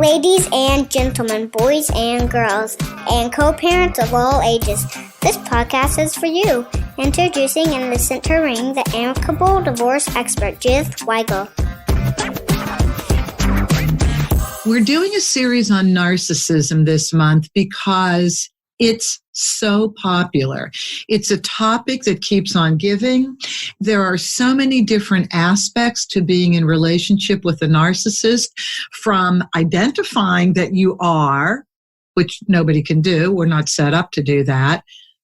Ladies and gentlemen, boys and girls, and co-parents of all ages, this podcast is for you. Introducing and the center ring, the Amicable Divorce Expert, Judith Weigel. We're doing a series on narcissism this month because it's so popular. It's a topic that keeps on giving. There are so many different aspects to being in relationship with a narcissist, from identifying that you are, which nobody can do. We're not set up to do that,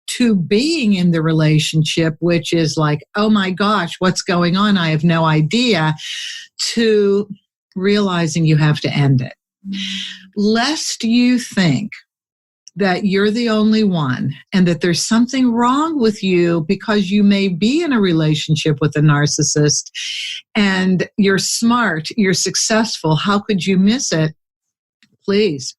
to being in the relationship, which is like, oh my gosh, what's going on? I have no idea, to realizing you have to end it. Lest you think that you're the only one and that there's something wrong with you because you may be in a relationship with a narcissist and you're smart, you're successful, how could you miss it? Please.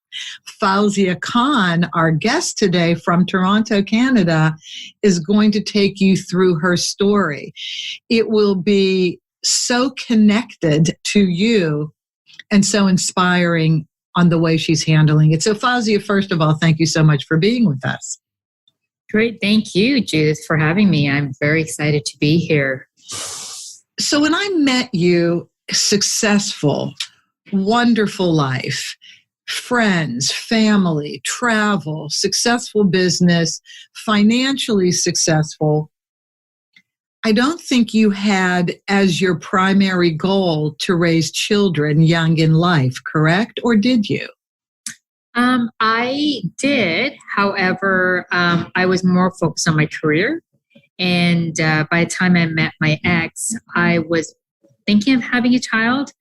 Fauzia Khan, our guest today from Toronto, Canada, is going to take you through her story. It will be so connected to you and so inspiring on the way she's handling it. So Fauzia, first of all, thank you so much for being with us. Great. Thank you, Judith, for having me. I'm very excited to be here. So when I met you, successful, wonderful life, friends, family, travel, successful business, financially successful, I don't think you had as your primary goal to raise children young in life, correct? Or did you? I did. However, I was more focused on my career. And by the time I met my ex, I was thinking of having a child.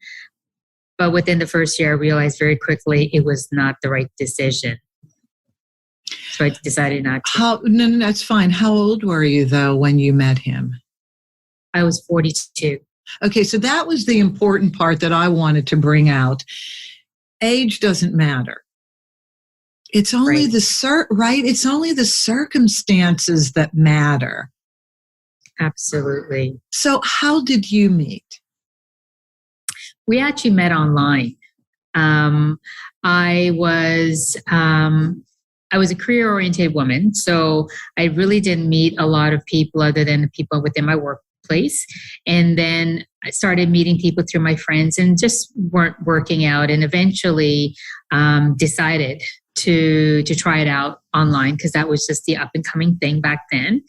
But within the first year, I realized very quickly it was not the right decision. So I decided not to. No, that's fine. How old were you, though, when you met him? I was 42. Okay, so that was the important part that I wanted to bring out. Age doesn't matter. It's only right. It's only the circumstances that matter. Absolutely. So how did you meet? We actually met online. I was a career-oriented woman, so I really didn't meet a lot of people other than the people within my workplace. And then I started meeting people through my friends and just weren't working out, and eventually decided to try it out online because that was just the up-and-coming thing back then.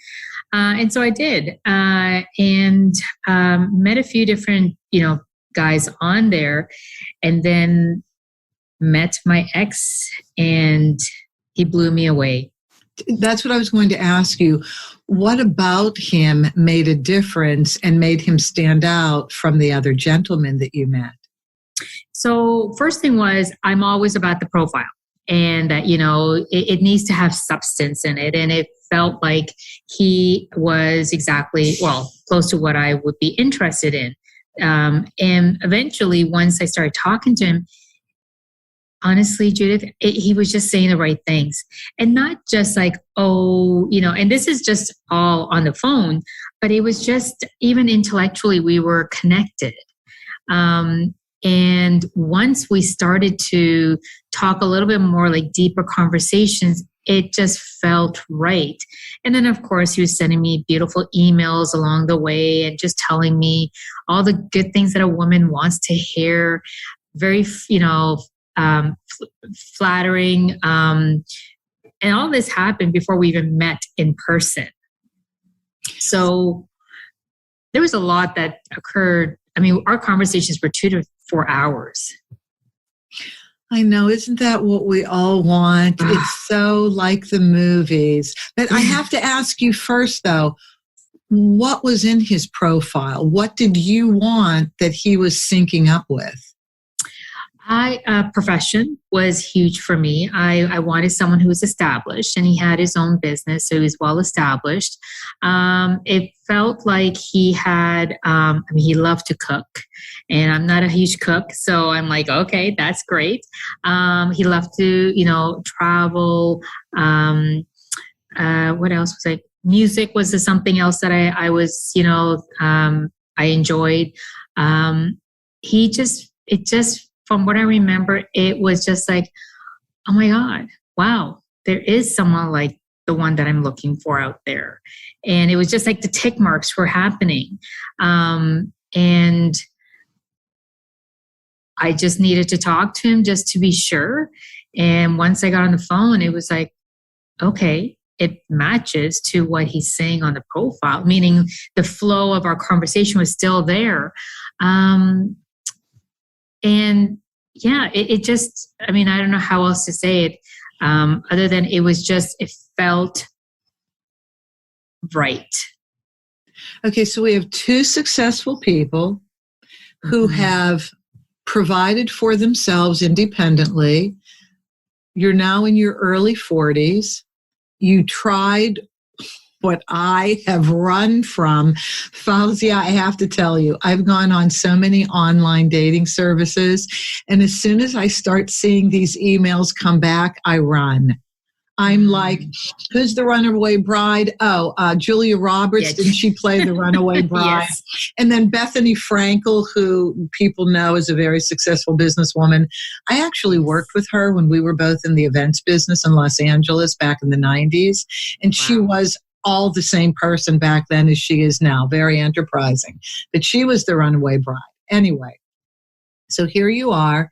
And so I did, and met a few different, guys on there, and then met my ex, and he blew me away. That's what I was going to ask you. What about him made a difference and made him stand out from the other gentlemen that you met? So first thing was, I'm always about the profile, and that, it needs to have substance in it. And it felt like he was close to what I would be interested in. And eventually, once I started talking to him, honestly, Judith, he was just saying the right things, and not just like, and this is just all on the phone, but it was just, even intellectually, we were connected. And once we started to talk a little bit more, like deeper conversations, it just felt right. And then, of course, he was sending me beautiful emails along the way and just telling me all the good things that a woman wants to hear. Very, flattering. And all this happened before we even met in person. So there was a lot that occurred. I mean, our conversations were 2 to 4 hours. I know. Isn't that what we all want? It's so like the movies. But I have to ask you first, though, what was in his profile? What did you want that he was syncing up with? Profession was huge for me. I wanted someone who was established, and he had his own business, so he was well established. It felt like he had, he loved to cook, and I'm not a huge cook, so I'm like, okay, that's great. He loved to, travel. What else was I? Music was something else that I was, I enjoyed. It just from what I remember, it was just like, oh my God, wow, there is someone like the one that I'm looking for out there. And it was just like the tick marks were happening. And I just needed to talk to him just to be sure. And once I got on the phone, it was like, okay, it matches to what he's saying on the profile, meaning the flow of our conversation was still there. And yeah, it just, I mean, I don't know how else to say it, other than it felt right. Okay, so we have two successful people who have provided for themselves independently. You're now in your early 40s. You tried what I have run from. Fauzia, I have to tell you, I've gone on so many online dating services, and as soon as I start seeing these emails come back, I run. I'm like, who's the runaway bride? Oh, Julia Roberts. Yeah. Didn't she play the runaway bride? Yes. And then Bethany Frankel, who people know is a very successful businesswoman. I actually worked with her when we were both in the events business in Los Angeles back in the 90s. And she was all the same person back then as she is now, very enterprising. But she was the runaway bride. Anyway, so here you are.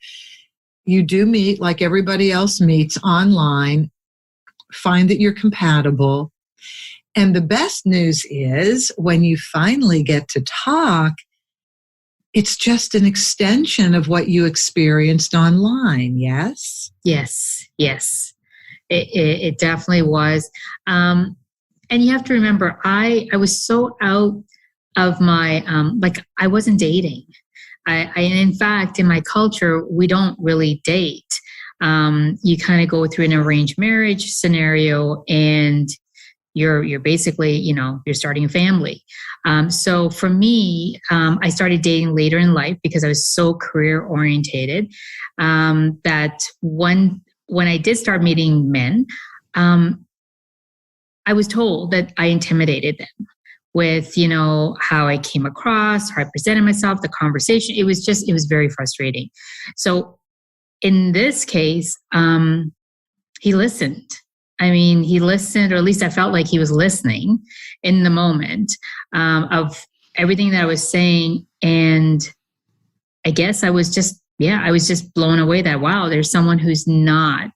You do meet like everybody else meets online. Find that you're compatible. And the best news is when you finally get to talk, it's just an extension of what you experienced online. Yes? Yes. It definitely was. And you have to remember, I was so out of my, I wasn't dating. In fact, in my culture, we don't really date. You kind of go through an arranged marriage scenario, and you're basically, you're starting a family. So for me, I started dating later in life because I was so career orientated, that when I did start meeting men, I was told that I intimidated them with, how I came across, how I presented myself, the conversation. It was very frustrating. So in this case, he listened. I mean, he listened, or at least I felt like he was listening in the moment, of everything that I was saying. And I guess I was just blown away that, wow, there's someone who's not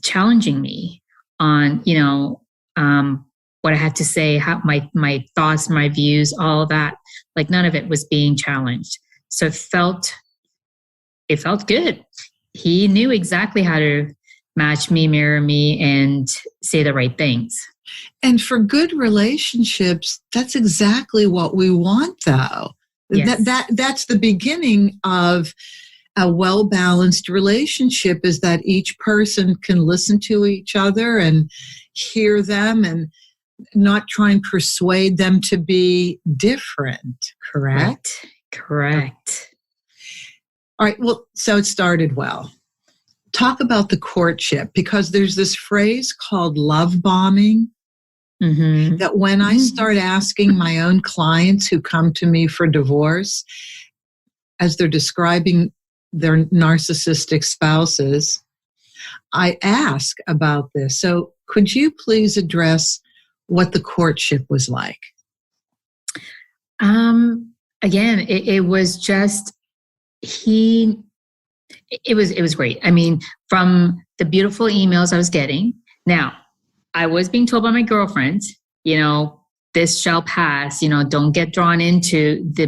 challenging me on, what I had to say, how my thoughts, my views, all of that. Like none of it was being challenged. So it felt good. He knew exactly how to match me, mirror me, and say the right things. And for good relationships, that's exactly what we want, though. Yes. That's the beginning of a well-balanced relationship, is that each person can listen to each other and hear them and not try and persuade them to be different, correct? Right. Correct. All right, well, so it started well. Talk about the courtship, because there's this phrase called love bombing, that when I start asking my own clients who come to me for divorce, as they're describing their narcissistic spouses, I ask about this. So could you please address what the courtship was like? Again, it was just, it was great. I mean, from the beautiful emails I was getting. Now, I was being told by my girlfriend, this shall pass, don't get drawn into the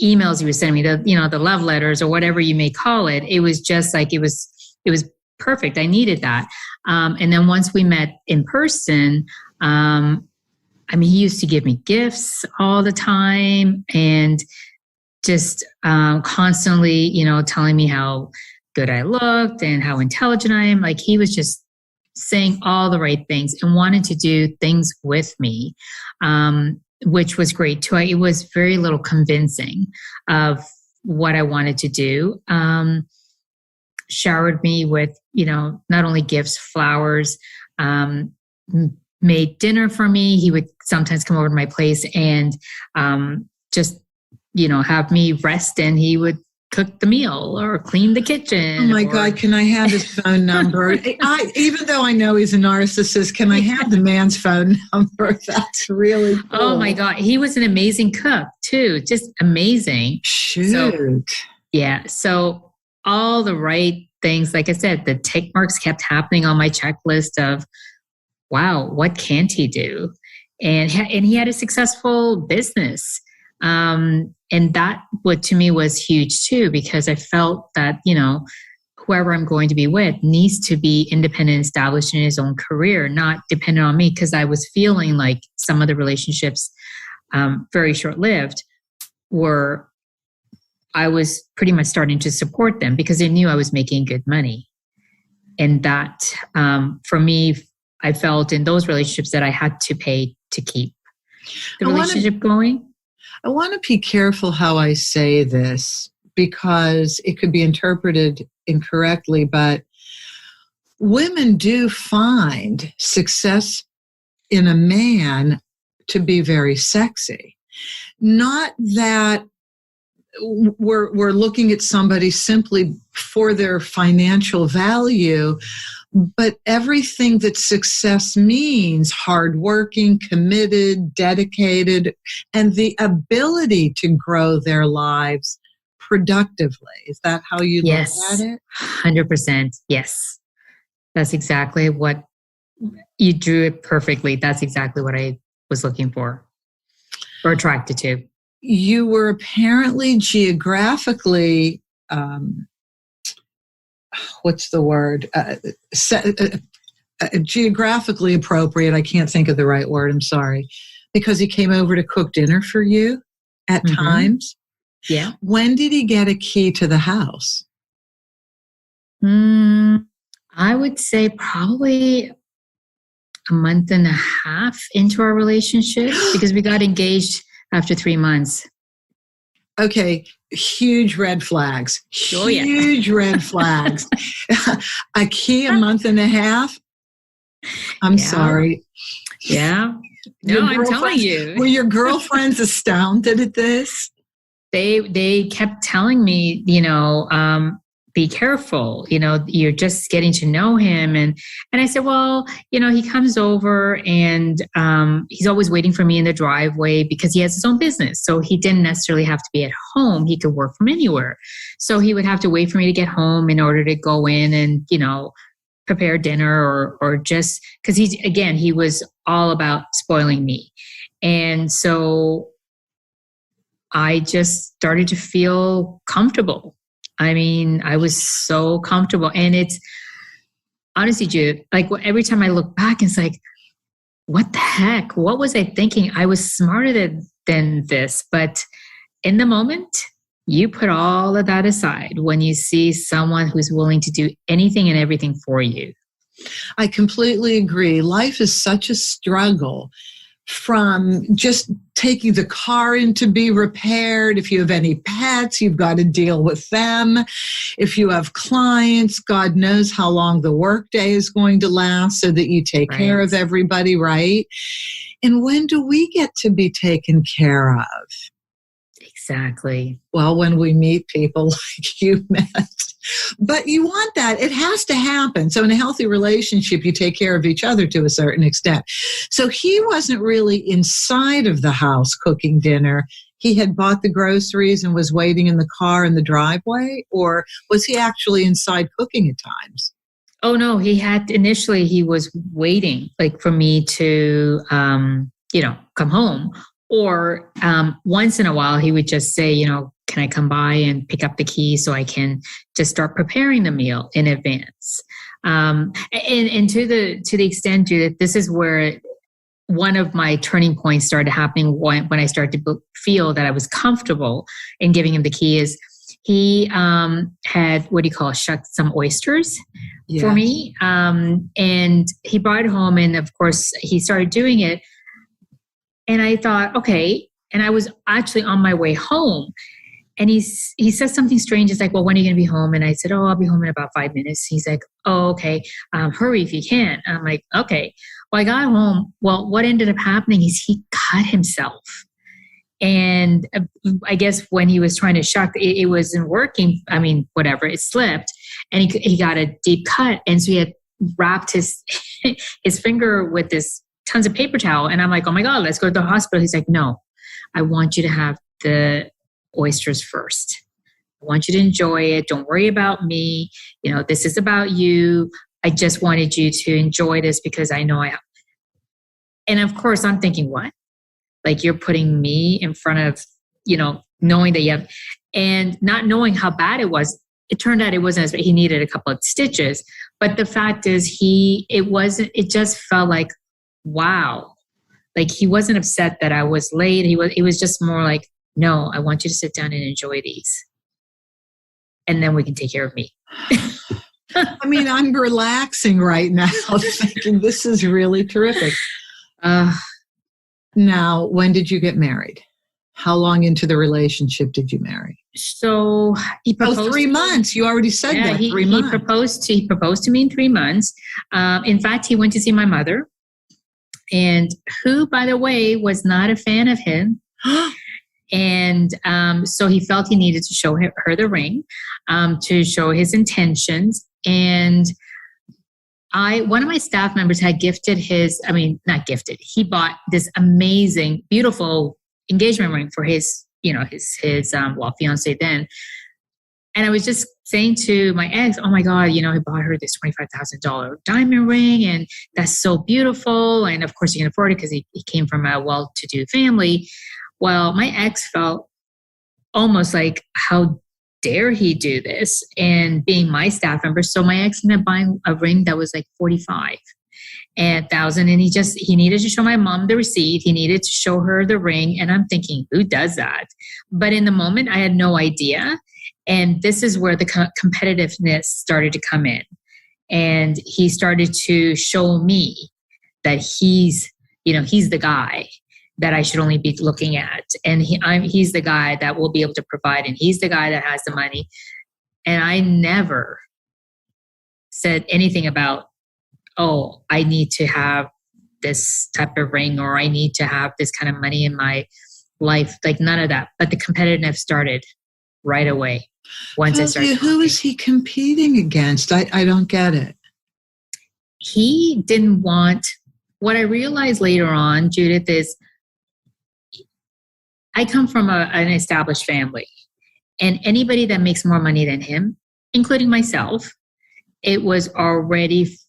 emails you were sending me, the love letters or whatever you may call it. It was just like, it was perfect. I needed that. And then once we met in person, he used to give me gifts all the time and just constantly, telling me how good I looked and how intelligent I am. Like he was just saying all the right things and wanted to do things with me, which was great too. It was very little convincing of what I wanted to do. Showered me with, not only gifts, flowers, made dinner for me. He would sometimes come over to my place and just have me rest and he would cook the meal or clean the kitchen. Oh my God, can I have his phone number? Even though I know he's a narcissist, can I have the man's phone number? That's really cool. Oh my God. He was an amazing cook too. Just amazing. Shoot. So all the right things, like I said, the tick marks kept happening on my checklist of, wow, what can't he do? And he had a successful business. And that what to me was huge too, because I felt that, whoever I'm going to be with needs to be independent and established in his own career, not dependent on me. Because I was feeling like some of the relationships, very short-lived, I was pretty much starting to support them because they knew I was making good money. And that, for me, I felt in those relationships that I had to pay to keep the relationship going. I want to be careful how I say this because it could be interpreted incorrectly, but women do find success in a man to be very sexy. Not that we're looking at somebody simply for their financial value, but everything that success means, hardworking, committed, dedicated, and the ability to grow their lives productively. Is that how you look at it? 100%. Yes. That's exactly what you drew it perfectly. That's exactly what I was looking for or attracted to. You were apparently geographically, what's the word? Geographically appropriate. I can't think of the right word. I'm sorry. Because he came over to cook dinner for you at times. Yeah. When did he get a key to the house? I would say probably a month and a half into our relationship because we got engaged after 3 months. Okay. Huge red flags. Huge red flags. A key a month and a half? I'm sorry. Yeah. No, I'm telling you. Were your girlfriends astounded at this? They kept telling me, be careful, you're just getting to know him. And I said, well, he comes over and he's always waiting for me in the driveway because he has his own business. So he didn't necessarily have to be at home. He could work from anywhere. So he would have to wait for me to get home in order to go in and, prepare dinner or just because he was all about spoiling me. And so I just started to feel comfortable. I mean, I was so comfortable. And it's honestly, Jude, like every time I look back, it's like, what the heck? What was I thinking? I was smarter than this. But in the moment, you put all of that aside when you see someone who's willing to do anything and everything for you. I completely agree. Life is such a struggle. From just taking the car in to be repaired. If you have any pets, you've got to deal with them. If you have clients, God knows how long the workday is going to last so that you take care of everybody, right? And when do we get to be taken care of? Exactly. Well, when we meet people like you met. But you want that. It has to happen. So in a healthy relationship, you take care of each other to a certain extent. So he wasn't really inside of the house cooking dinner. He had bought the groceries and was waiting in the car in the driveway? Or was he actually inside cooking at times? Oh, no. Initially, he was waiting like for me to, come home. Or once in a while, he would just say, can I come by and pick up the key so I can just start preparing the meal in advance? And to the extent, Judith, this is where one of my turning points started happening when I started to feel that I was comfortable in giving him the key is he had, shucked some oysters for me. And he brought it home and of course he started doing it. And I thought, okay. And I was actually on my way home. And he said something strange. It's like, well, when are you going to be home? And I said, oh, I'll be home in about 5 minutes. He's like, oh, okay. Hurry if you can. I'm like, okay. Well, I got home. Well, what ended up happening is he cut himself. And I guess when he was trying to shock, it wasn't working. I mean, whatever, it slipped, and he got a deep cut. And so he had wrapped his finger with this tons of paper towel. And I'm like, oh my God, let's go to the hospital. He's like, no, I want you to have the oysters first. I want you to enjoy it. Don't worry about me. This is about you. I just wanted you to enjoy this because I know I have. And of course, I'm thinking, what? Like, you're putting me in front of, knowing that you have, and not knowing how bad it was. It turned out it wasn't as bad. He needed a couple of stitches. But the fact is, it just felt like, wow. Like, he wasn't upset that I was late. He was just more like, no, I want you to sit down and enjoy these. And then we can take care of me. I mean, I'm relaxing right now thinking this is really terrific. Now, when did you get married? How long into the relationship did you marry? So he proposed. 3 months. You already said that. 3 months. He proposed to me in 3 months. In fact, he went to see my mother, and who, by the way, was not a fan of him. And so he felt he needed to show her the ring, to show his intentions. And one of my staff members had not gifted. He bought this amazing, beautiful engagement ring for his fiance then. And I was just saying to my ex, oh my God, he bought her this $25,000 diamond ring, and that's so beautiful. And of course he can afford it because he came from a well-to-do family. Well, my ex felt almost like, how dare he do this? And being my staff member, so my ex ended up buying a ring that was like $45,000, and he needed to show my mom the receipt. He needed to show her the ring, and I'm thinking, who does that? But in the moment, I had no idea, and this is where the competitiveness started to come in, and he started to show me that he's the guy that I should only be looking at. And he's the guy that will be able to provide, and he's the guy that has the money. And I never said anything about, oh, I need to have this type of ring, or I need to have this kind of money in my life. Like, none of that. But the competitiveness started right away. Once I started talking. Who is he competing against? I don't get it. He didn't want, what I realized later on, Judith, is I come from an established family, and anybody that makes more money than him, including myself, insecurities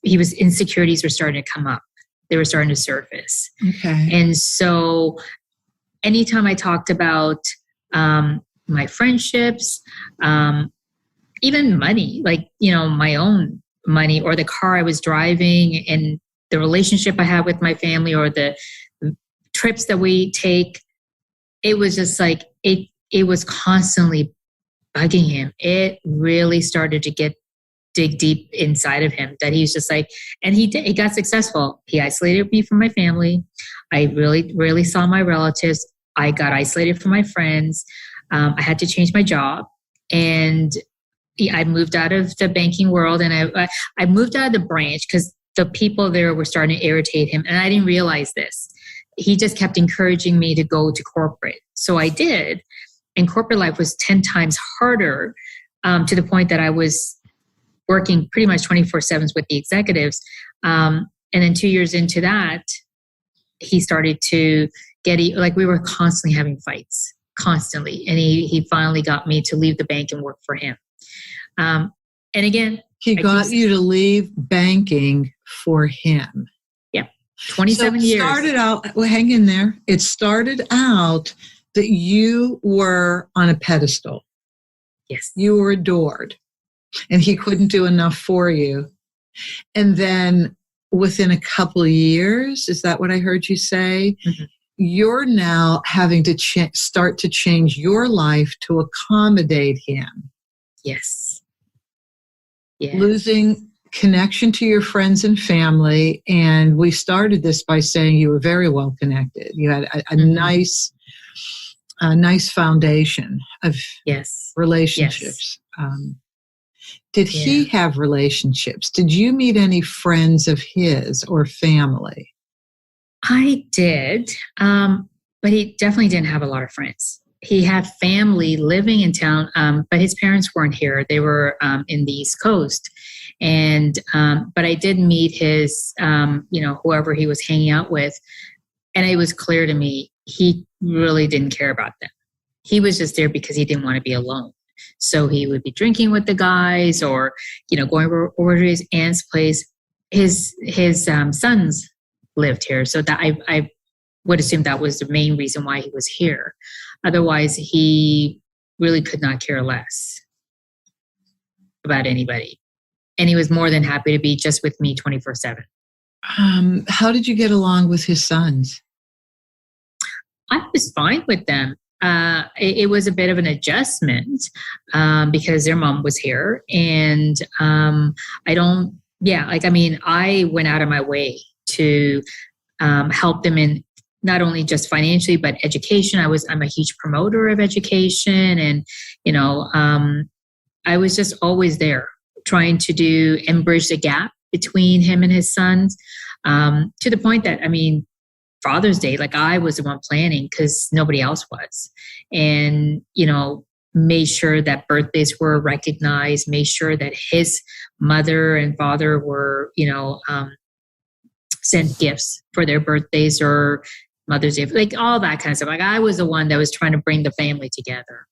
were starting to come up. They were starting to surface. Okay. And so anytime I talked about my friendships, even money, like, my own money or the car I was driving and the relationship I have with my family or the trips that we take, it was just like, it was constantly bugging him. It really started to dig deep inside of him, that he's just like, and he got successful. He isolated me from my family. I really, really saw my relatives. I got isolated from my friends. I had to change my job, and I moved out of the banking world, and I moved out of the branch because the people there were starting to irritate him. And I didn't realize this. He just kept encouraging me to go to corporate. So I did. And corporate life was 10 times harder, to the point that I was working pretty much 24/7 with the executives. And then 2 years into that, he started to we were constantly having fights, constantly. And he finally got me to leave the bank and work for him. And again, he got you to leave banking for him. Yeah. 27 years. Started out, well, hang in there. It started out that you were on a pedestal. Yes. You were adored, and he couldn't do enough for you. And then within a couple of years, is that what I heard you say? Mm-hmm. You're now having to start to change your life to accommodate him. Yes. Losing connection to your friends and family. And we started this by saying you were very well connected. You had a nice foundation of relationships. Yes. Did he have relationships? Did you meet any friends of his or family? I did. but he definitely didn't have a lot of friends. He had family living in town, but his parents weren't here. They were in the East Coast. And, but I did meet his, whoever he was hanging out with. And it was clear to me, he really didn't care about them. He was just there because he didn't want to be alone. So he would be drinking with the guys or, going over to his aunt's place. His sons lived here. So that I would assume that was the main reason why he was here. Otherwise, he really could not care less about anybody. And he was more than happy to be just with me 24/7. How did you get along with his sons? I was fine with them. It was a bit of an adjustment because their mom was here. And I went out of my way to help them in not only just financially, but education. I'm a huge promoter of education. And, I was just always there trying to bridge the gap between him and his sons to the point that, Father's Day, like I was the one planning because nobody else was. And, made sure that birthdays were recognized, made sure that his mother and father were, sent gifts for their birthdays or Mother's Day, like all that kind of stuff. Like I was the one that was trying to bring the family together.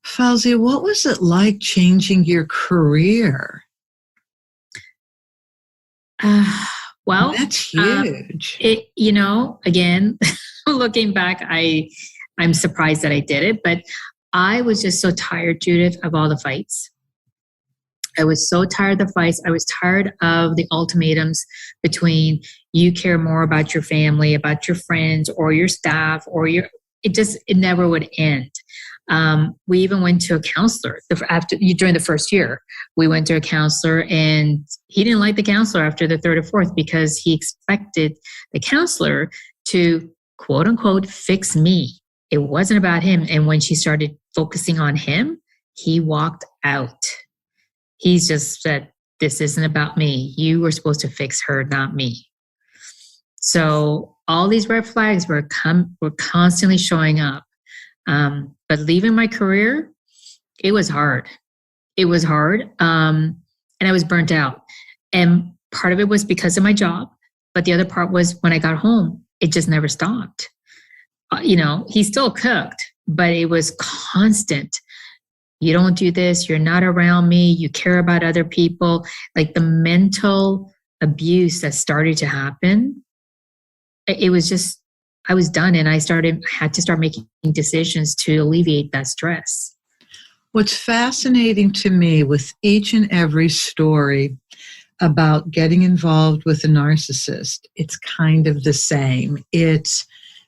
Fauzia, what was it like changing your career? Well, that's huge. Again, looking back, I'm surprised that I did it, but I was just so tired, Judith, of all the fights. I was so tired of the fights. I was tired of the ultimatums between you care more about your family, about your friends, or your staff, or it never would end. We even went to a counselor during the first year. We went to a counselor and he didn't like the counselor after the third or fourth because he expected the counselor to quote unquote fix me. It wasn't about him. And when she started focusing on him, he walked out. He just said, this isn't about me. You were supposed to fix her, not me. So all these red flags were constantly showing up. But leaving my career, it was hard. It was hard. And I was burnt out. And part of it was because of my job. But the other part was when I got home, it just never stopped. He still cooked, but it was constant. You don't do this. You're not around me. You care about other people. Like the mental abuse that started to happen, it was just, I was done. And I had to start making decisions to alleviate that stress. What's fascinating to me with each and every story about getting involved with a narcissist, it's kind of the same. It's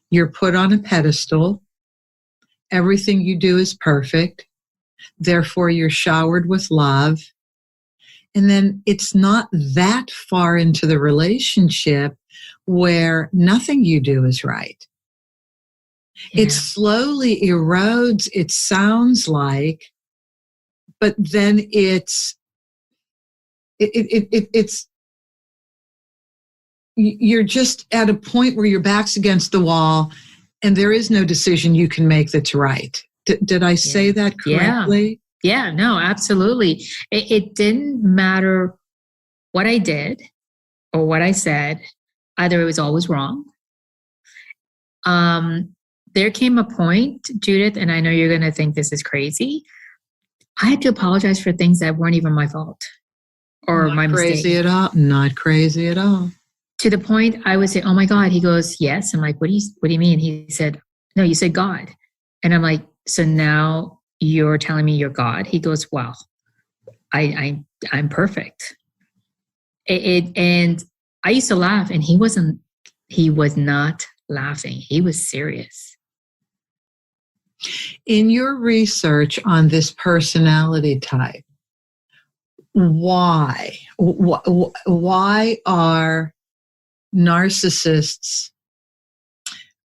you're put on a pedestal. Everything you do is perfect. Therefore, you're showered with love. And then it's not that far into the relationship where nothing you do is right. Yeah. It slowly erodes, it sounds like, but then it's you're just at a point where your back's against the wall and there is no decision you can make that's right. Did I say that correctly? Yeah, no, absolutely. It didn't matter what I did or what I said. Either it was always wrong. There came a point, Judith, and I know you're going to think this is crazy. I had to apologize for things that weren't even my fault or my mistake. Not crazy at all. To the point I would say, oh my God. He goes, yes. I'm like, what do you mean? He said, no, you said God. And I'm like, so now you're telling me you're God? He goes, well, I'm perfect. And I used to laugh and he was not laughing. He was serious. In your research on this personality type, why are narcissists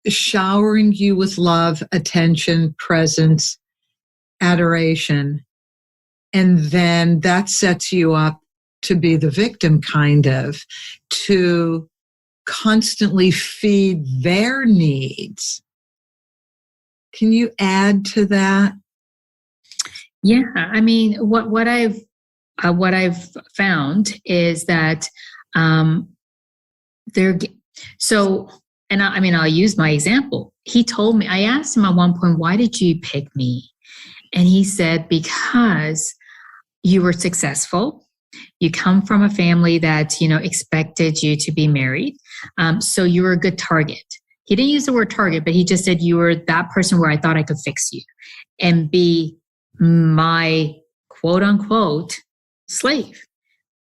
showering you with love, attention, presence, adoration, and then that sets you up to be the victim, kind of, to constantly feed their needs. Can you add to that? Yeah, I mean, what I've found is that I'll use my example. He told me, I asked him at one point, why did you pick me? And he said, because you were successful. You come from a family that, expected you to be married. So you were a good target. He didn't use the word target, but he just said you were that person where I thought I could fix you and be my quote unquote slave.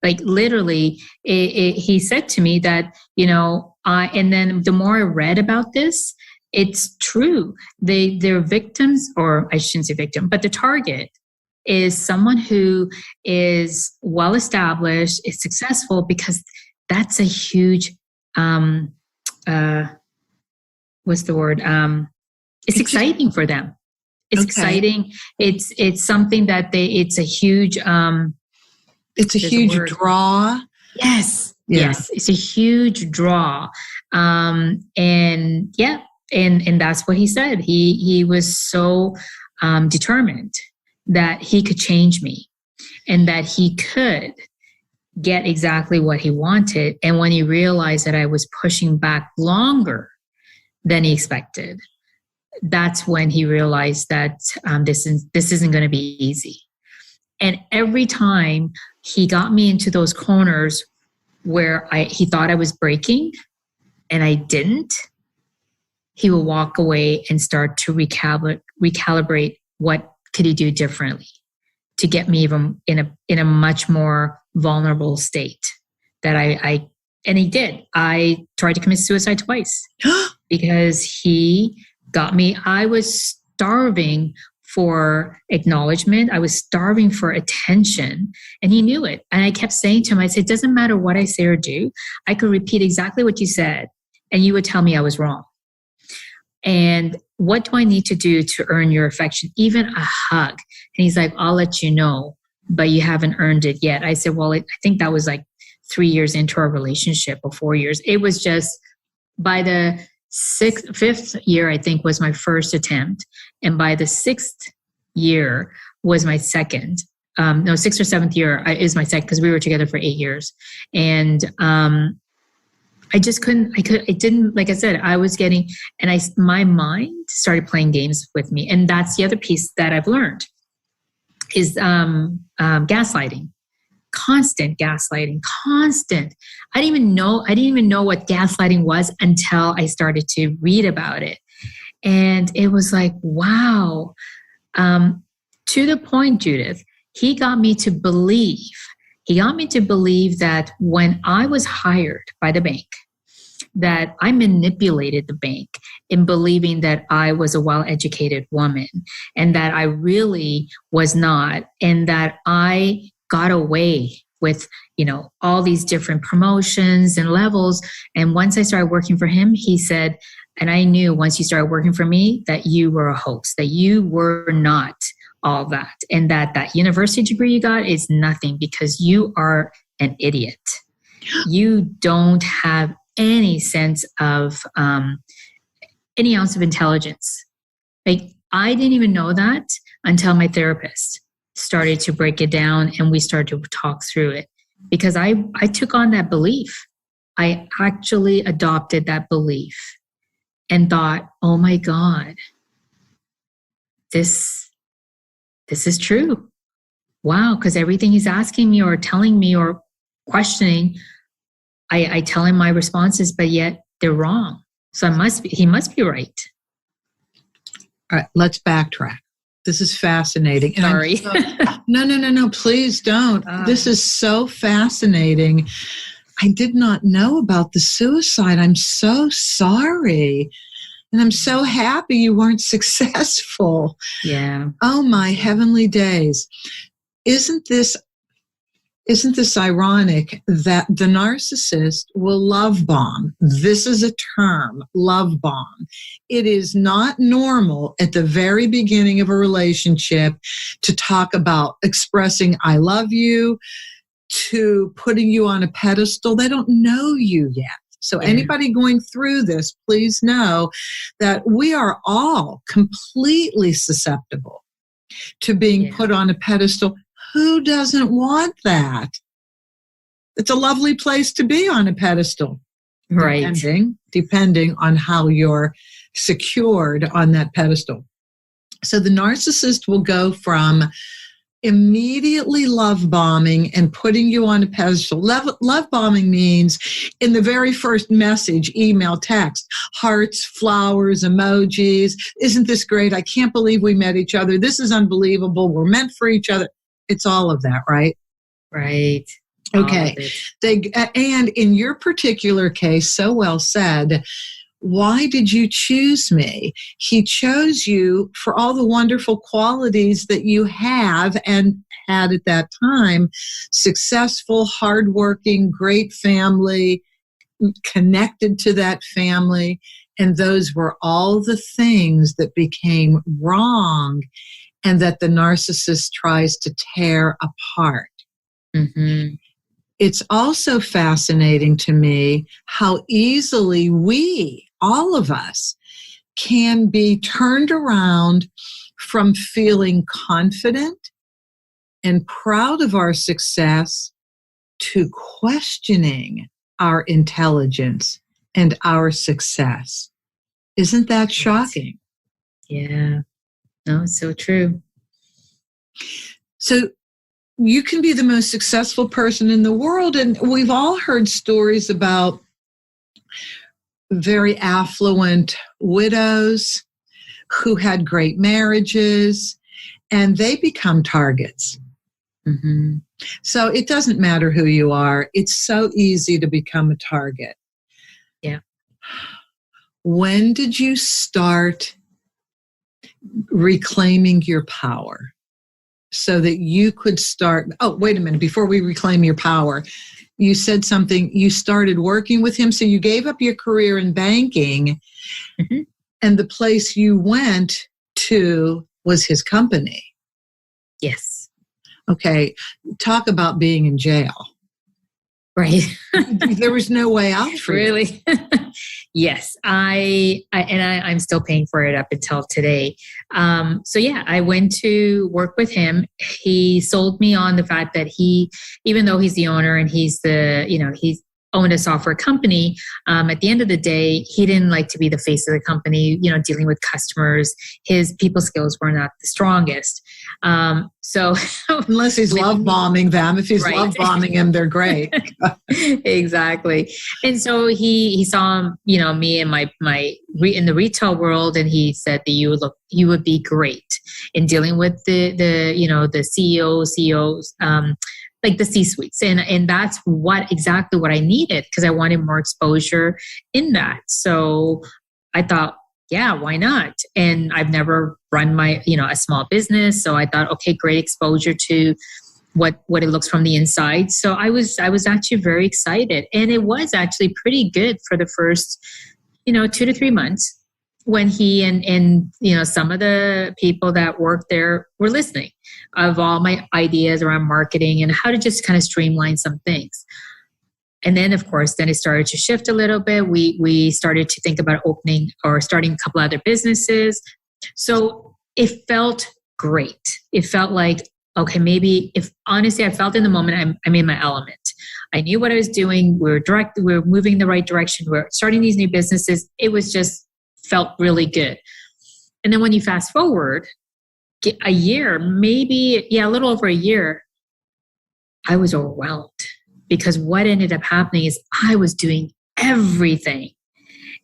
Like literally, he said to me that, and then the more I read about this, it's true. They're victims, or I shouldn't say victim, but the target is someone who is well established, is successful, because that's a huge, what's the word? It's exciting for them. It's exciting. It's something that it's a huge, it's a huge draw. Yes. Yeah. Yes. It's a huge draw. And that's what he said. He was so determined that he could change me and that he could get exactly what he wanted. And when he realized that I was pushing back longer than he expected, that's when he realized that this isn't going to be easy. And every time he got me into those corners where he thought I was breaking and I didn't, he will walk away and start to recalibrate what could he do differently to get me even in a much more vulnerable state that and he did. I tried to commit suicide twice because he got me. I was starving for acknowledgement. I was starving for attention, and he knew it. And I kept saying to him, I said, it doesn't matter what I say or do. I could repeat exactly what you said, and you would tell me I was wrong. And what do I need to do to earn your affection? Even a hug. And he's like, I'll let you know, but you haven't earned it yet. I said, well, I think that was like 3 years into our relationship, or 4 years. It was just by the fifth year, I think, was my first attempt. And by the 6th year was my second. 6th or 7th year is my second, because we were together for 8 years. And I just couldn't, it didn't, like I said, I was getting, and my mind started playing games with me. And that's the other piece that I've learned is gaslighting. Constant gaslighting, constant. I didn't even know what gaslighting was until I started to read about it. And it was like, wow. To the point, Judith, he got me to believe that when I was hired by the bank, that I manipulated the bank in believing that I was a well-educated woman and that I really was not, and that I got away with, all these different promotions and levels. And once I started working for him, he said, and I knew once you started working for me that you were a hoax, that you were not all that, and that university degree you got is nothing because you are an idiot. You don't have any sense of any ounce of intelligence. Like, I didn't even know that until my therapist started to break it down and we started to talk through it, because I took on that belief. I actually adopted that belief and thought, oh my God, this is true. Wow. Because everything he's asking me or telling me or questioning, I tell him my responses, but yet they're wrong. So he must be right. All right, let's backtrack. This is fascinating. Sorry. No, please don't. This is so fascinating. I did not know about the suicide. I'm so sorry. And I'm so happy you weren't successful. Yeah. Oh, my heavenly days. Isn't this ironic that the narcissist will love bomb? This is a term, love bomb. It is not normal at the very beginning of a relationship to talk about expressing I love you, to putting you on a pedestal. They don't know you yet. So anybody going through this, please know that we are all completely susceptible to being put on a pedestal. Who doesn't want that? It's a lovely place to be on a pedestal. Right. Depending on how you're secured on that pedestal. So the narcissist will go from immediately love bombing and putting you on a pedestal. Love bombing means in the very first message, email, text, hearts, flowers, emojis. Isn't this great? I can't believe we met each other. This is unbelievable. We're meant for each other. It's all of that, right? Right. Okay. And in your particular case, so well said, why did you choose me? He chose you for all the wonderful qualities that you have and had at that time. Successful, hardworking, great family, connected to that family. And those were all the things that became wrong and that the narcissist tries to tear apart. Mm-hmm. It's also fascinating to me how easily we, all of us, can be turned around from feeling confident and proud of our success to questioning our intelligence and our success. Isn't that shocking? Yeah. No, it's so true. So you can be the most successful person in the world, and we've all heard stories about very affluent widows who had great marriages, and they become targets. Mm-hmm. So it doesn't matter who you are. It's so easy to become a target. Yeah. When did you start reclaiming your power so that you could start? Oh, wait a minute. Before we reclaim your power, you said something. You started working with him. So you gave up your career in banking, mm-hmm. and the place you went to was his company. Yes. Okay. Talk about being in jail. Right. There was no way out for you. Really? Yes. I'm still paying for it up until today. So yeah, I went to work with him. He sold me on the fact that even though he's the owner and he's owned a software company, at the end of the day, he didn't like to be the face of the company, dealing with customers. His people skills were not the strongest. So unless he's love bombing them, if he's right. love bombing them, they're great. Exactly. And so he saw, me in in the retail world, and he said that you would be great in dealing with the CEOs, like the C-suites. And that's exactly what I needed, because I wanted more exposure in that. So I thought, yeah, why not? And I've never run a small business. So I thought, okay, great exposure to what it looks from the inside. So I was actually very excited. And it was actually pretty good for the first, 2 to 3 months, when he and some of the people that worked there were listening of all my ideas around marketing and how to just kind of streamline some things. And then, of course, it started to shift a little bit. We started to think about opening or starting a couple other businesses. So it felt great. It felt like, okay, maybe honestly, I felt in the moment I'm in my element. I knew what I was doing. We were moving in the right direction. We're starting these new businesses. It was just felt really good. And then when you fast forward a year, a little over a year, I was overwhelmed, because what ended up happening is I was doing everything.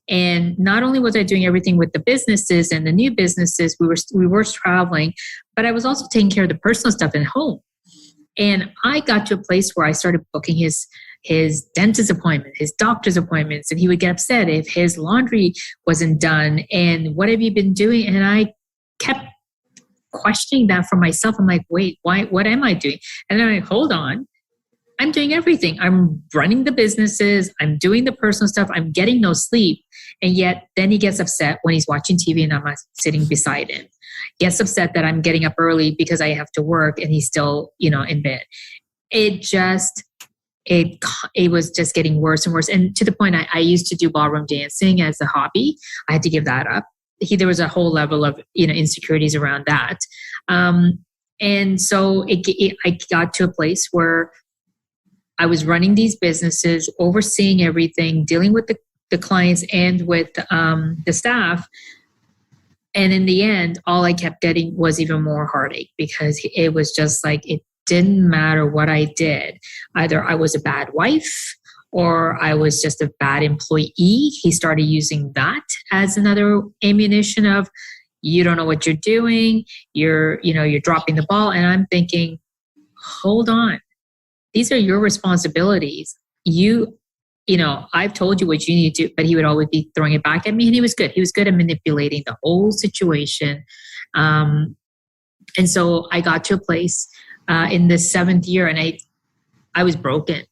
And not only was I doing everything with the businesses and the new businesses, we were traveling, but I was also taking care of the personal stuff at home. And I got to a place where I started booking his dentist appointment, his doctor's appointments, and he would get upset if his laundry wasn't done. And what have you been doing? And I kept questioning that for myself. I'm like, wait, why? What am I doing? And then hold on. I'm doing everything. I'm running the businesses. I'm doing the personal stuff. I'm getting no sleep. And yet then he gets upset when he's watching TV and I'm not sitting beside him. Gets upset that I'm getting up early because I have to work and he's still, in bed. It just it was just getting worse and worse. And to the point, I used to do ballroom dancing as a hobby. I had to give that up. There was a whole level of, insecurities around that. And so I got to a place where I was running these businesses, overseeing everything, dealing with the clients and with the staff. And in the end, all I kept getting was even more heartache, because it was just like, it didn't matter what I did. Either I was a bad wife or I was just a bad employee. He started using that as another ammunition of, you don't know what you're doing. You're dropping the ball. And I'm thinking, hold on. These are your responsibilities. I've told you what you need to do, but he would always be throwing it back at me. And he was good. He was good at manipulating the whole situation. And so I got to a place in the 7th year, and I was broken.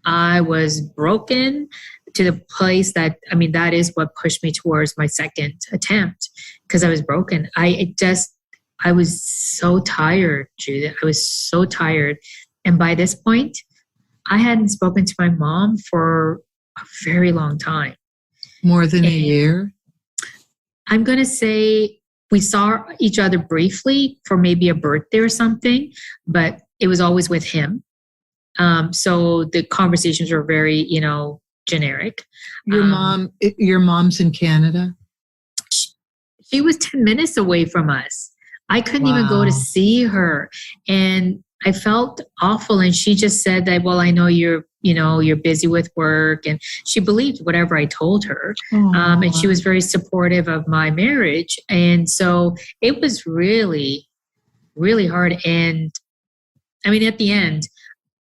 I was broken to the place that is what pushed me towards my second attempt, because I was broken. I was so tired, Judith. I was so tired. And by this point, I hadn't spoken to my mom for a very long time. More than a year? I'm going to say we saw each other briefly for maybe a birthday or something, but it was always with him. So the conversations were very, generic. Your mom's in Canada? She was 10 minutes away from us. I couldn't even go to see her. And I felt awful. And she just said that, well, I know you're busy with work. And she believed whatever I told her. And she was very supportive of my marriage. And so it was really, really hard. And at the end,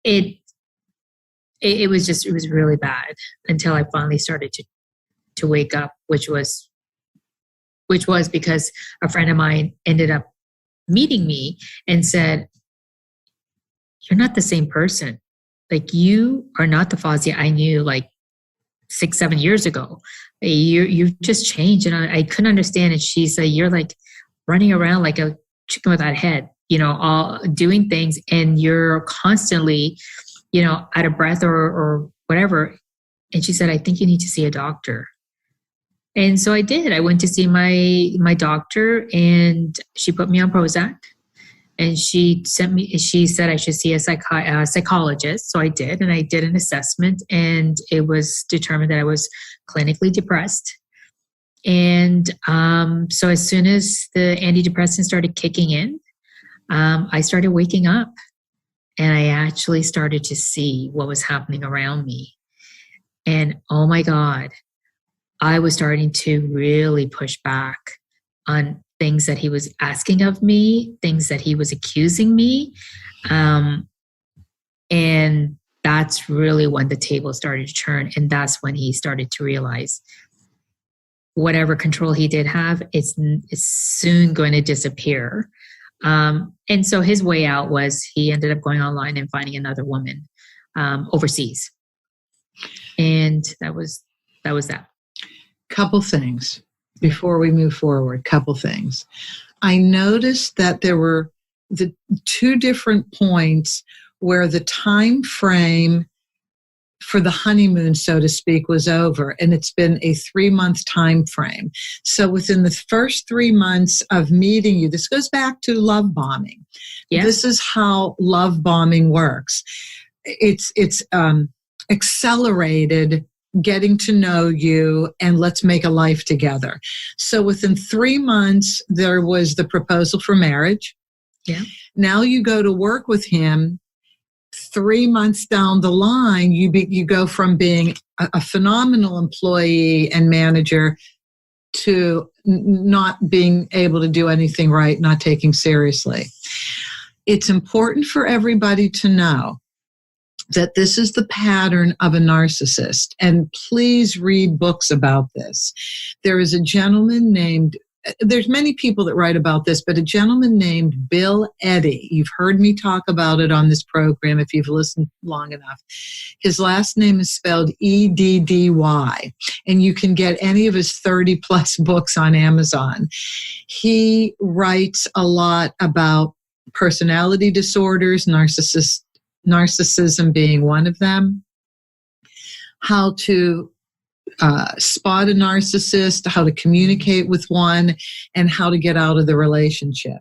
it was really bad until I finally started to wake up, which was because a friend of mine ended up meeting me and said, you're not the same person. Like, you are not the Fauzia I knew like 6-7 years ago. You've just changed. And I couldn't understand it. She said, you're like running around like a chicken without a head, all doing things, and you're constantly, out of breath or whatever. And she said, I think you need to see a doctor. And so I did. I went to see my doctor, and she put me on Prozac. And she said I should see a psychologist. So I did, and I did an assessment, and it was determined that I was clinically depressed. And so as soon as the antidepressants started kicking in, I started waking up, and I actually started to see what was happening around me. And oh my God, I was starting to really push back on things that he was asking of me, things that he was accusing me. And that's really when the table started to turn. And that's when he started to realize whatever control he did have, it's soon going to disappear. And so his way out was he ended up going online and finding another woman overseas. And that was that. Couple things before we move forward. Couple things. I noticed that there were the 2 different points where the time frame for the honeymoon, so to speak, was over, and it's been a 3-month time frame. So within the first 3 months of meeting you, this goes back to love bombing. Yeah. This is how love bombing works. It's accelerated getting to know you, and let's make a life together. So within 3 months, there was the proposal for marriage. Yeah. Now you go to work with him. 3 months down the line, you go from being a phenomenal employee and manager to not being able to do anything right, not taking seriously. It's important for everybody to know that this is the pattern of a narcissist. And please read books about this. There is a gentleman named, there's many people that write about this, but a gentleman named Bill Eddy. You've heard me talk about it on this program if you've listened long enough. His last name is spelled Eddy, and you can get any of his 30 plus books on Amazon. He writes a lot about personality disorders, narcissistic narcissism being one of them, how to spot a narcissist, how to communicate with one, and how to get out of the relationship.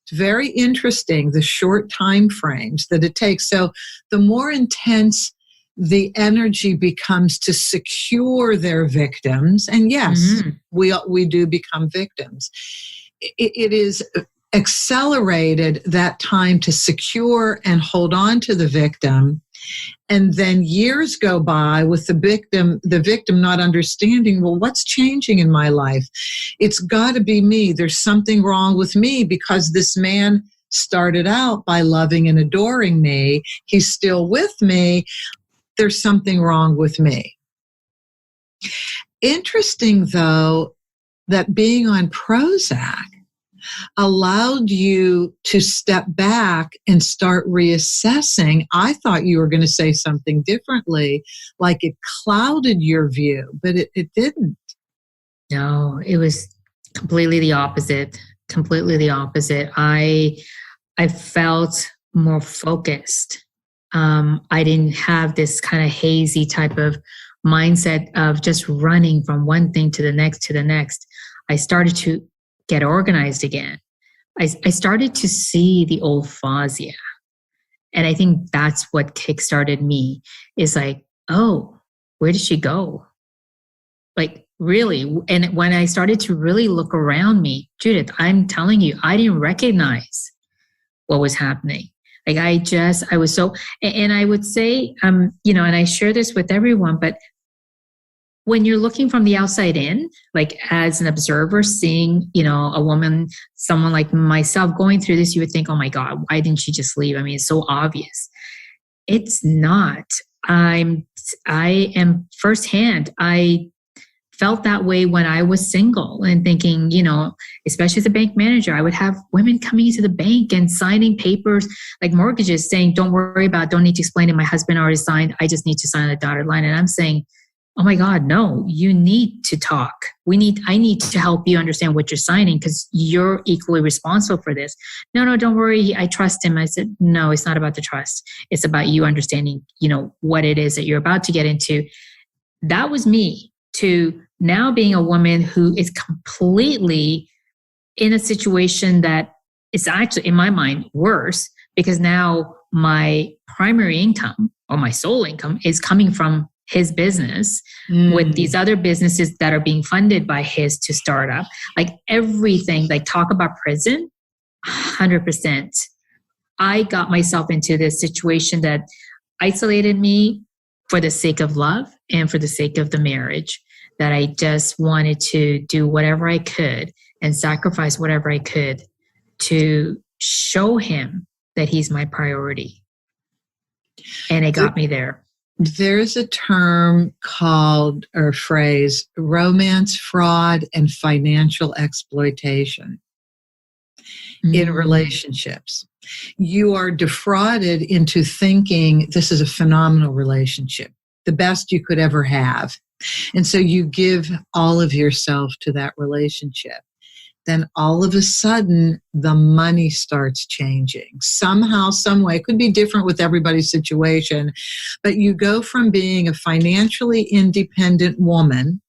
It's very interesting, the short time frames that it takes. So the more intense the energy becomes to secure their victims, and yes, we do become victims. It is accelerated, that time to secure and hold on to the victim. And then years go by with the victim not understanding, well, what's changing in my life? It's got to be me. There's something wrong with me because this man started out by loving and adoring me. He's still with me. There's something wrong with me. Interesting, though, that being on Prozac allowed you to step back and start reassessing. I thought you were going to say something differently, like it clouded your view, but it didn't. No, it was completely the opposite. Completely the opposite. I felt more focused. I didn't have this kind of hazy type of mindset of just running from one thing to the next. I started to get organized again. I started to see the old Fauzia. And I think that's what kickstarted me, is like, oh, where did she go? Like, really? And when I started to really look around me, Judith, I'm telling you, I didn't recognize what was happening. Like, I was so, and I would say, and I share this with everyone, but when you're looking from the outside in, like as an observer, seeing, a woman, someone like myself going through this, you would think, oh my God, why didn't she just leave? I mean, it's so obvious. It's not. I am firsthand. I felt that way when I was single and thinking, especially as a bank manager, I would have women coming into the bank and signing papers like mortgages saying, don't worry about it, don't need to explain it. My husband already signed. I just need to sign a dotted line. And I'm saying, oh my God, no, you need to talk. I need to help you understand what you're signing because you're equally responsible for this. No, don't worry. I trust him. I said, no, it's not about the trust. It's about you understanding, what it is that you're about to get into. That was me to now being a woman who is completely in a situation that is actually, in my mind, worse because now my primary income or my sole income is coming from his business with these other businesses that are being funded by his to start up. Like everything, like talk about prison, 100%. I got myself into this situation that isolated me for the sake of love and for the sake of the marriage, that I just wanted to do whatever I could and sacrifice whatever I could to show him that he's my priority. And it got me there. There's a term called, or phrase, romance fraud and financial exploitation in relationships. You are defrauded into thinking this is a phenomenal relationship, the best you could ever have. And so you give all of yourself to that relationship. Then all of a sudden, the money starts changing. Somehow, some way, it could be different with everybody's situation, but you go from being a financially independent woman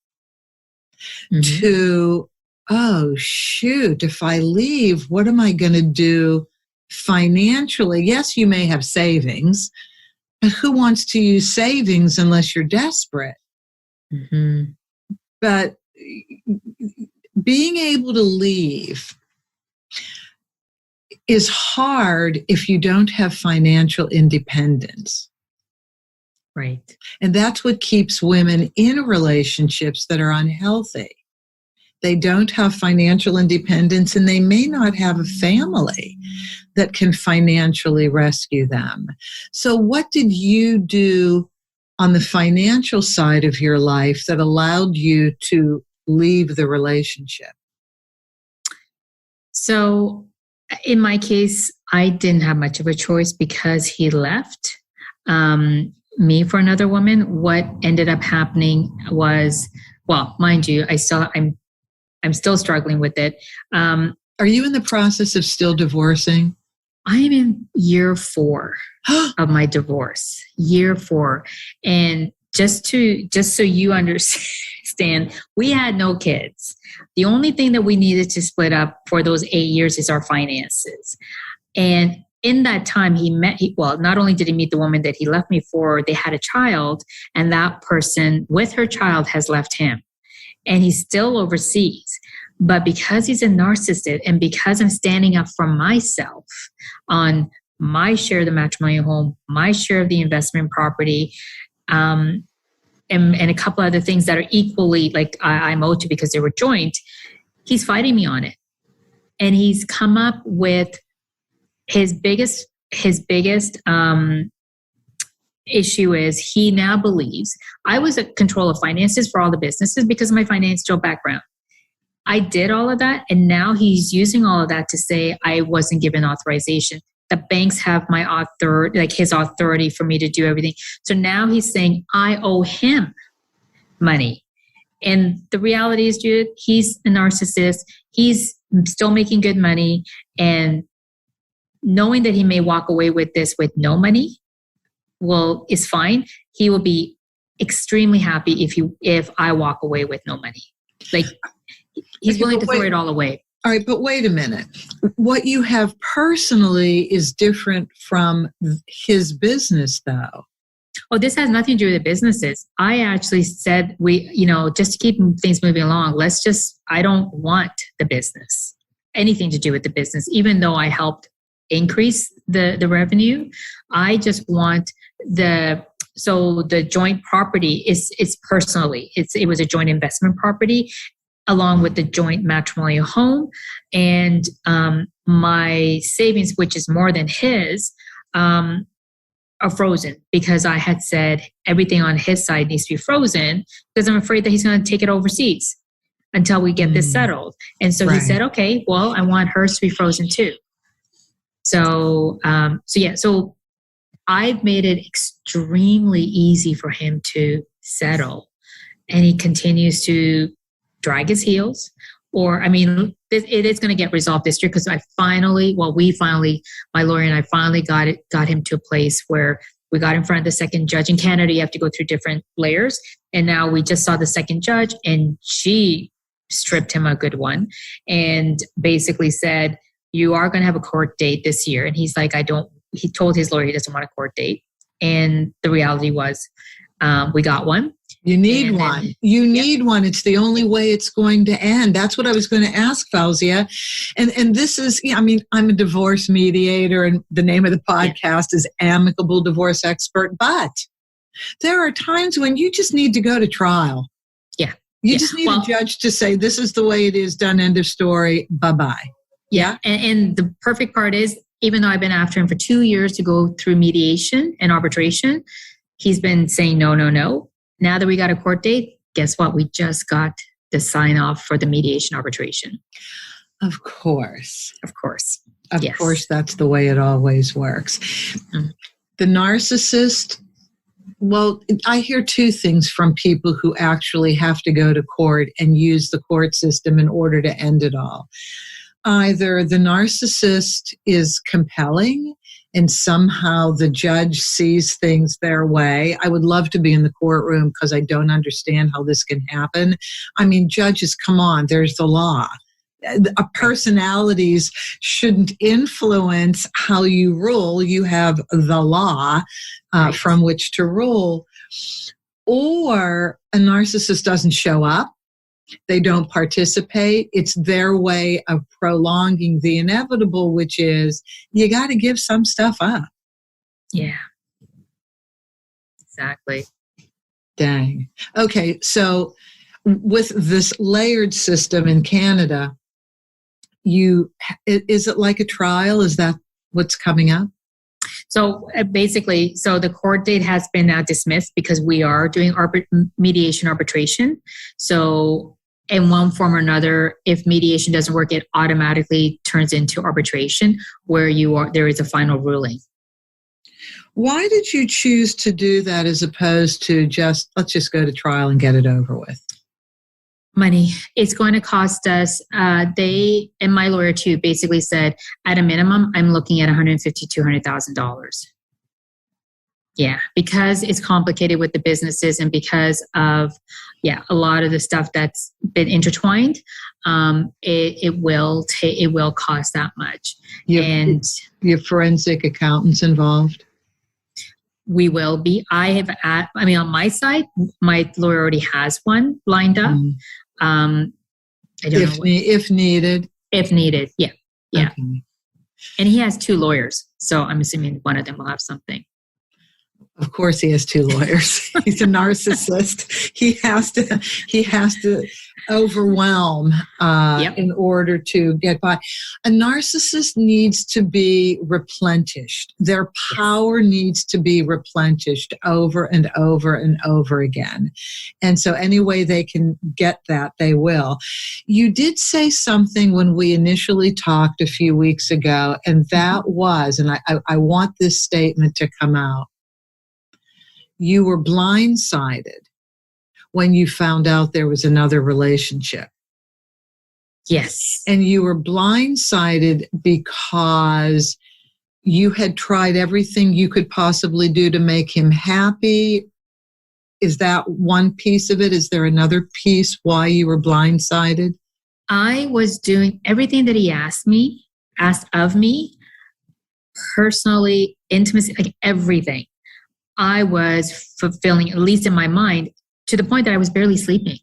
to, oh, shoot, if I leave, what am I going to do financially? Yes, you may have savings, but who wants to use savings unless you're desperate? But being able to leave is hard if you don't have financial independence. Right. And that's what keeps women in relationships that are unhealthy. They don't have financial independence and they may not have a family that can financially rescue them. So what did you do on the financial side of your life that allowed you to leave the relationship? So in my case, I didn't have much of a choice because he left me for another woman. What ended up happening was, well, mind you, I'm still struggling with it. Are you in the process of still divorcing? I am in year 4 of my divorce. Year 4. And just so you understand, we had no kids. The only thing that we needed to split up for those 8 years is our finances. And in that time, not only did he meet the woman that he left me for, they had a child, and that person with her child has left him. And he's still overseas. But because he's a narcissist and because I'm standing up for myself on my share of the matrimonial home, my share of the investment property, and a couple other things that are equally like I'm owed to because they were joint, he's fighting me on it. And he's come up with his biggest issue is he now believes I was in control of finances for all the businesses because of my financial background. I did all of that, and now he's using all of that to say I wasn't given authorization. The banks have my his authority for me to do everything. So now he's saying I owe him money. And the reality is, Judith, he's a narcissist. He's still making good money, and knowing that he may walk away with this with no money, is fine. He will be extremely happy if I walk away with no money. Like, he's willing to throw it all away. All right, but wait a minute. What you have personally is different from his business, though. Oh, this has nothing to do with the businesses. I actually said just to keep things moving along, I don't want the business, anything to do with the business, even though I helped increase the revenue. I just want the joint property is personally, it was a joint investment property along with the joint matrimonial home, and my savings, which is more than his, are frozen because I had said everything on his side needs to be frozen because I'm afraid that he's going to take it overseas until we get this settled. And so he said, okay, well, I want hers to be frozen too. So I've made it extremely easy for him to settle, and he continues to drag his heels. It is going to get resolved this year because my lawyer and I finally got him to a place where we got in front of the second judge. In Canada, you have to go through different layers. And now we just saw the second judge, and she stripped him a good one and basically said, you are going to have a court date this year. And he's like, he told his lawyer he doesn't want a court date. And the reality was, we got one. You need one. You need one. It's the only way it's going to end. That's what I was going to ask, Fauzia. And this is, I'm a divorce mediator, and the name of the podcast is Amicable Divorce Expert. But there are times when you just need to go to trial. Yeah. You just need a judge to say, this is the way it is, done, end of story, bye-bye. Yeah. And the perfect part is, even though I've been after him for 2 years to go through mediation and arbitration, he's been saying no, no, no. Now that we got a court date, guess what? We just got the sign off for the mediation arbitration. Of course. Of course. Of course, that's the way it always works. Mm-hmm. The narcissist, I hear two things from people who actually have to go to court and use the court system in order to end it all. Either the narcissist is compelling and somehow the judge sees things their way. I would love to be in the courtroom because I don't understand how this can happen. Judges, come on, there's the law. Personalities shouldn't influence how you rule. You have the law from which to rule. Or a narcissist doesn't show up. They don't participate. It's their way of prolonging the inevitable, which is you got to give some stuff up. Yeah. Exactly. Dang. Okay. So with this layered system in Canada, is it like a trial? Is that what's coming up? So basically, the court date has been now dismissed because we are doing mediation arbitration. So in one form or another, if mediation doesn't work, it automatically turns into arbitration where there is a final ruling. Why did you choose to do that as opposed to let's just go to trial and get it over with? Money. It's going to cost us, they, and my lawyer too, basically said, at a minimum, I'm looking at $150,000 to $200,000. Yeah, because it's complicated with the businesses and because of, a lot of the stuff that's been intertwined, it will cost that much. And your forensic accountants involved? We will be. On my side, my lawyer already has one lined up. I don't know. If needed. If needed, yeah. Okay. And he has 2 lawyers, so I'm assuming one of them will have something. Of course, he has 2 lawyers. He's a narcissist. He has to overwhelm in order to get by. A narcissist needs to be replenished. Their power needs to be replenished over and over and over again. And so any way they can get that, they will. You did say something when we initially talked a few weeks ago, and that was, and I want this statement to come out. You were blindsided when you found out there was another relationship. Yes. And you were blindsided because you had tried everything you could possibly do to make him happy. Is that one piece of it? Is there another piece why you were blindsided? I was doing everything that he asked of me, personally, intimacy, like everything. I was fulfilling, at least in my mind, to the point that I was barely sleeping.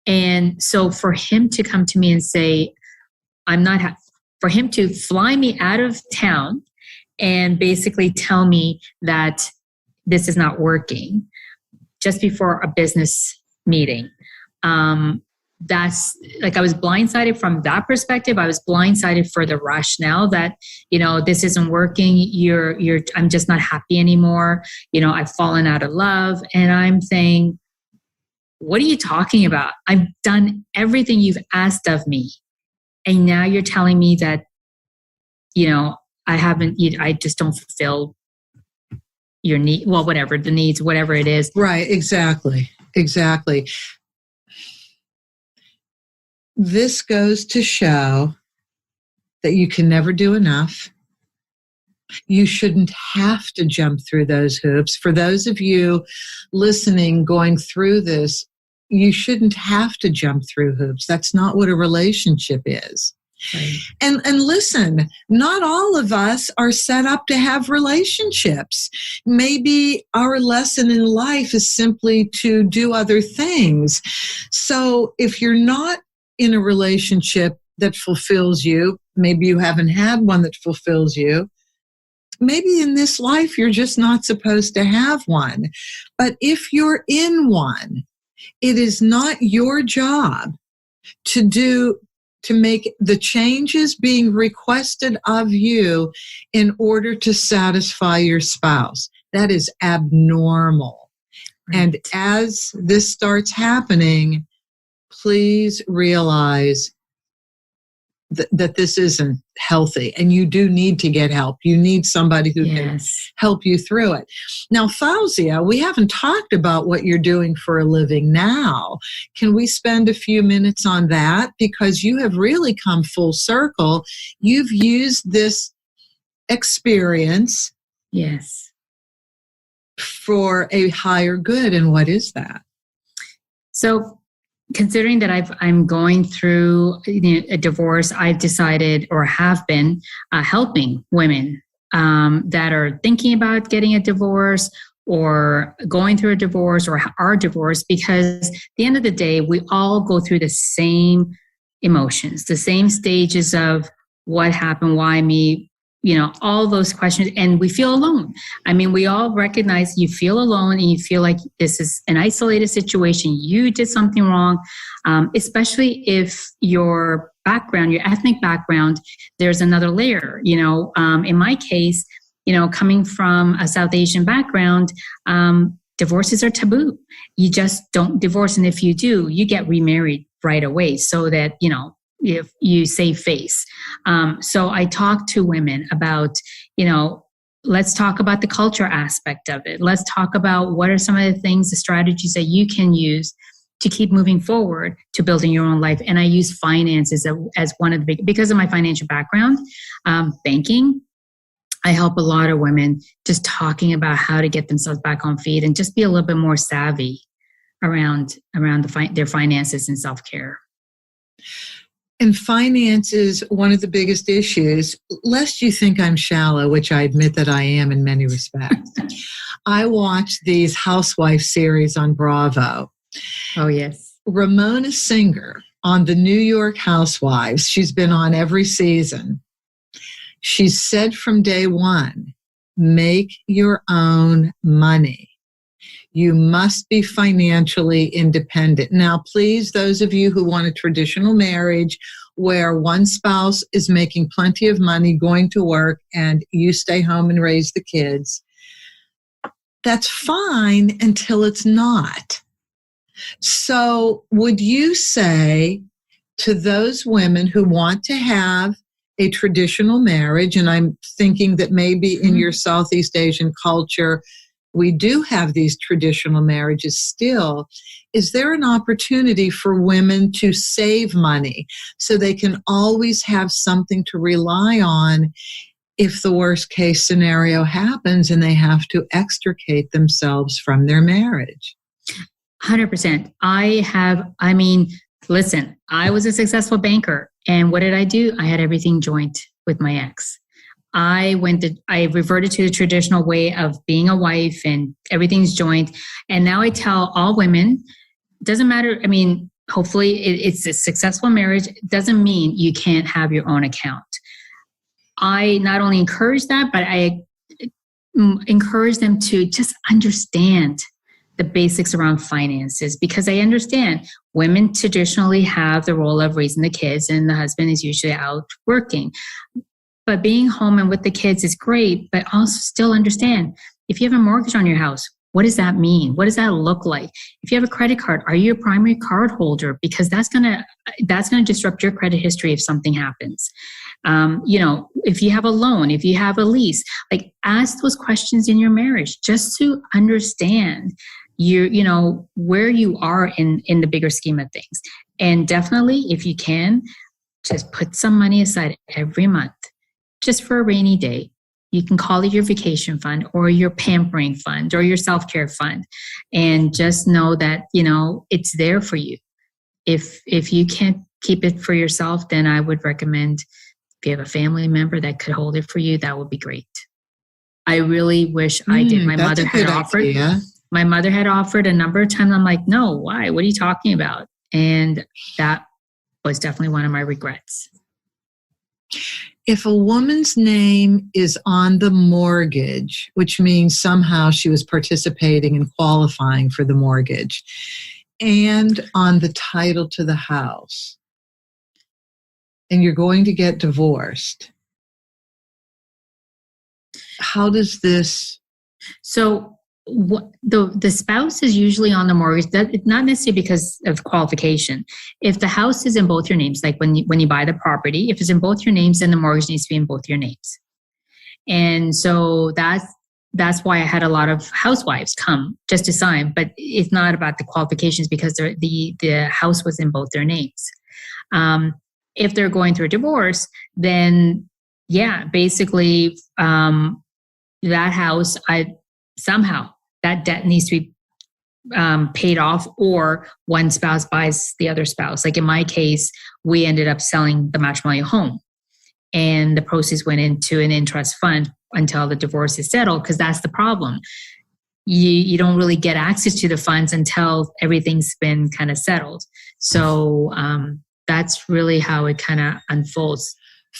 And so for him to come to me and say, for him to fly me out of town and basically tell me that this is not working just before a business meeting, that's like, I was blindsided from that perspective. I was blindsided for the rationale that, this isn't working. I'm just not happy anymore. I've fallen out of love. And I'm saying, what are you talking about? I've done everything you've asked of me. And now you're telling me that, I just don't fulfill your need. Well, whatever the needs, whatever it is. Right. Exactly. This goes to show that you can never do enough. You shouldn't have to jump through those hoops. For those of you listening, going through this, you shouldn't have to jump through hoops. That's not what a relationship is. Right. And listen, not all of us are set up to have relationships. Maybe our lesson in life is simply to do other things. So if you're not in a relationship that fulfills you, maybe you haven't had one that fulfills you, maybe in this life you're just not supposed to have one. But if you're in one, it is not your job to make the changes being requested of you in order to satisfy your spouse. That is abnormal. Right. And as this starts happening, please realize that this isn't healthy, and you do need to get help. You need somebody who can help you through it. Now, Fauzia, we haven't talked about what you're doing for a living now. Can we spend a few minutes on that? Because you have really come full circle. You've used this experience for a higher good. And what is that? So, considering that I'm going through a divorce, I've decided, or have been, helping women that are thinking about getting a divorce or going through a divorce or are divorced, because at the end of the day, we all go through the same emotions, the same stages of what happened, why me, all those questions, and we feel alone. I mean, we all recognize you feel alone and you feel like this is an isolated situation. You did something wrong, especially if your background, your ethnic background, there's another layer. In my case, coming from a South Asian background, divorces are taboo. You just don't divorce. And if you do, you get remarried right away so that, if you save face. So I talk to women about, let's talk about the culture aspect of it. Let's talk about what are some of the things, the strategies that you can use to keep moving forward to building your own life. And I use finances as one of the big, because of my financial background, banking. I help a lot of women just talking about how to get themselves back on feet and just be a little bit more savvy around their finances and self-care. And finance is one of the biggest issues, lest you think I'm shallow, which I admit that I am in many respects. I watch these housewife series on Bravo. Oh, yes. Ramona Singer on the New York Housewives, she's been on every season. She said from day one, make your own money. You must be financially independent. Now, please, those of you who want a traditional marriage where one spouse is making plenty of money, going to work, and you stay home and raise the kids, that's fine until it's not. So would you say to those women who want to have a traditional marriage, and I'm thinking that maybe in your Southeast Asian culture, we do have these traditional marriages still, is there an opportunity for women to save money so they can always have something to rely on if the worst case scenario happens and they have to extricate themselves from their marriage? 100%. Listen, I was a successful banker. And what did I do? I had everything joint with my ex. I reverted to the traditional way of being a wife and everything's joint. And now I tell all women, doesn't matter. Hopefully it's a successful marriage. It doesn't mean you can't have your own account. I not only encourage that, but I encourage them to just understand the basics around finances, because I understand women traditionally have the role of raising the kids and the husband is usually out working. But being home and with the kids is great, but also still understand if you have a mortgage on your house, what does that mean? What does that look like? If you have a credit card, are you a primary card holder? Because that's gonna disrupt your credit history if something happens. If you have a loan, if you have a lease, ask those questions in your marriage just to understand where you are in the bigger scheme of things. And definitely, if you can, just put some money aside every month just for a rainy day. You can call it your vacation fund or your pampering fund or your self-care fund. And just know that, it's there for you. If you can't keep it for yourself, then I would recommend if you have a family member that could hold it for you, that would be great. I really wish I did. My mother had offered. Idea. My mother had offered a number of times. I'm like, no, why? What are you talking about? And that was definitely one of my regrets. If a woman's name is on the mortgage, which means somehow she was participating and qualifying for the mortgage, and on the title to the house, and you're going to get divorced, how does this? So the spouse is usually on the mortgage. It's not necessarily because of qualification. If the house is in both your names, like when you buy the property, if it's in both your names, then the mortgage needs to be in both your names. And so that's why I had a lot of housewives come just to sign. But it's not about the qualifications because the house was in both their names. If they're going through a divorce, then basically that house, somehow that debt needs to be paid off, or one spouse buys the other spouse. Like in my case, we ended up selling the matrimonial home and the proceeds went into an interest fund until the divorce is settled, because that's the problem. You don't really get access to the funds until everything's been kind of settled. So that's really how it kind of unfolds.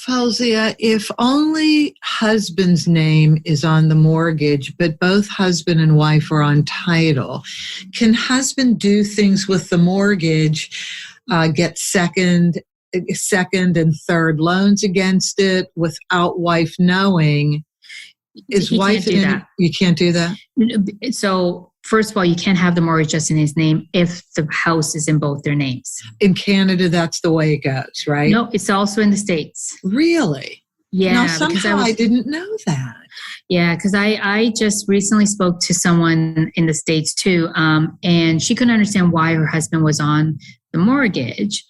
Fauzia, if only husband's name is on the mortgage, but both husband and wife are on title, can husband do things with the mortgage, get second and third loans against it without wife knowing? Is wife in that? You can't do that? So first of all, you can't have the mortgage just in his name if the house is in both their names. In Canada, that's the way it goes, right? No, it's also in the States. Really? Yeah. Now, somehow I didn't know that. Yeah, because I just recently spoke to someone in the States too, and she couldn't understand why her husband was on the mortgage.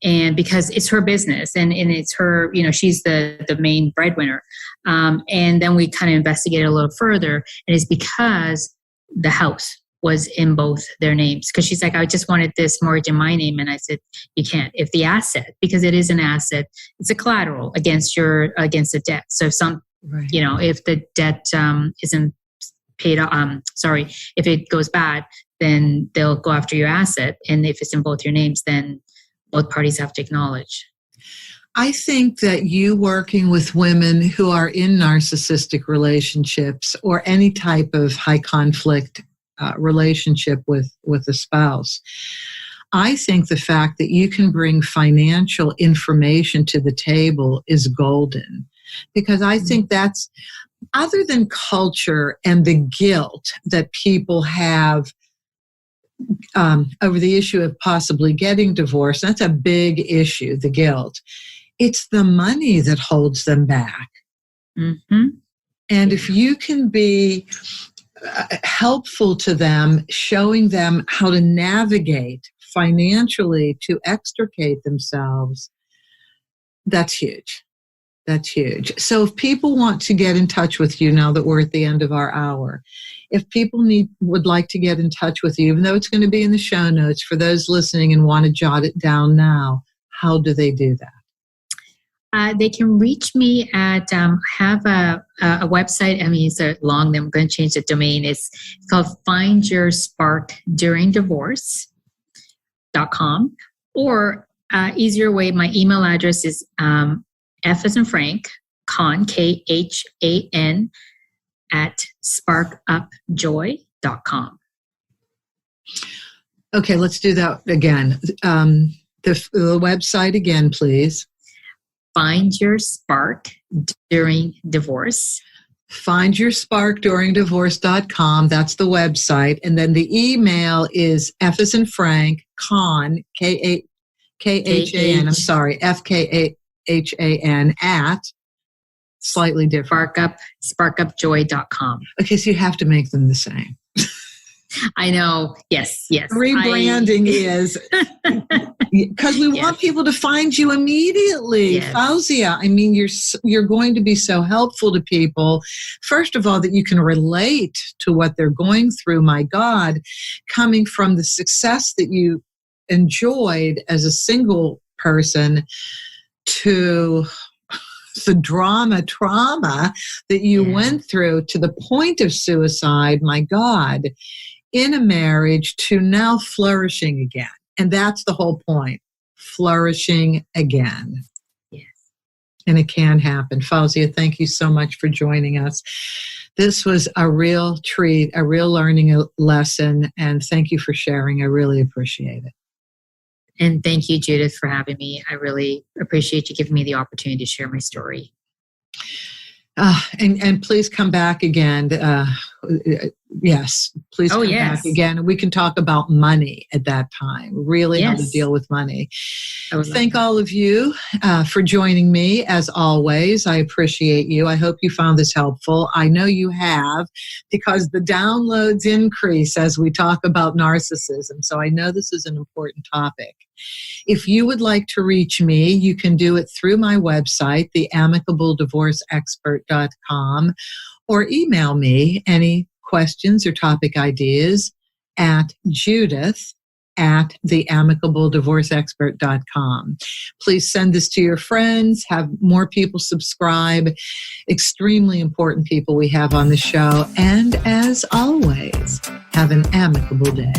And because it's her business and it's her, she's the main breadwinner. And then we kind of investigated a little further, and it's because the house was in both their names. Because she's like, I just wanted this mortgage in my name. And I said, you can't. If the asset, because it is an asset, it's a collateral against the debt. So if the debt isn't paid, if it goes bad, then they'll go after your asset. And if it's in both your names, then both parties have to acknowledge. I think that you working with women who are in narcissistic relationships or any type of high conflict relationship with a spouse, I think the fact that you can bring financial information to the table is golden, because I think that's, other than culture and the guilt that people have over the issue of possibly getting divorced, that's a big issue, the guilt. It's the money that holds them back. Mm-hmm. And if you can be helpful to them, showing them how to navigate financially to extricate themselves, that's huge. That's huge. So if people want to get in touch with you now that we're at the end of our hour, if people would like to get in touch with you, even though it's going to be in the show notes, for those listening and want to jot it down now, how do they do that? They can reach me at, have a website. I mean, it's a long name. I'm going to change the domain. It's called findyoursparkduringdivorce.com. Or easier way, my email address is F as in Frank, Khan, Khan, at sparkupjoy.com. Okay, let's do that again. The website again, please. Find Your Spark During Divorce. FindYourSparkDuringDivorce.com. That's the website. And then the email is F as in Frank, Khan, Khan, I'm sorry, FKHAN at slightly different. Sparkupjoy.com. Okay, so you have to make them the same. I know. Yes. Rebranding is because we want people to find you immediately. Yes. Fauzia, I mean, you're going to be so helpful to people. First of all, that you can relate to what they're going through. My God, coming from the success that you enjoyed as a single person to the trauma that you went through to the point of suicide, my God, in a marriage to now flourishing again. And that's the whole point, flourishing again. Yes. And it can happen. Fauzia, thank you so much for joining us. This was a real treat, a real learning lesson, and thank you for sharing. I really appreciate it. And thank you, Judith, for having me. I really appreciate you giving me the opportunity to share my story. And please come back again. Yes, please come back again. We can talk about money at that time, really how to deal with money. Thank all of you for joining me. As always, I appreciate you. I hope you found this helpful. I know you have, because the downloads increase as we talk about narcissism. So I know this is an important topic. If you would like to reach me, you can do it through my website, theamicableddivorceexpert.com, or email me any questions or topic ideas at judith@theamicableddivorceexpert.com. Please send this to your friends, have more people subscribe. Extremely important people we have on the show. And as always, have an amicable day.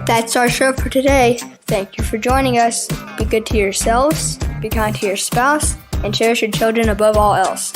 That's our show for today. Thank you for joining us. Be good to yourselves, be kind to your spouse, and cherish your children above all else.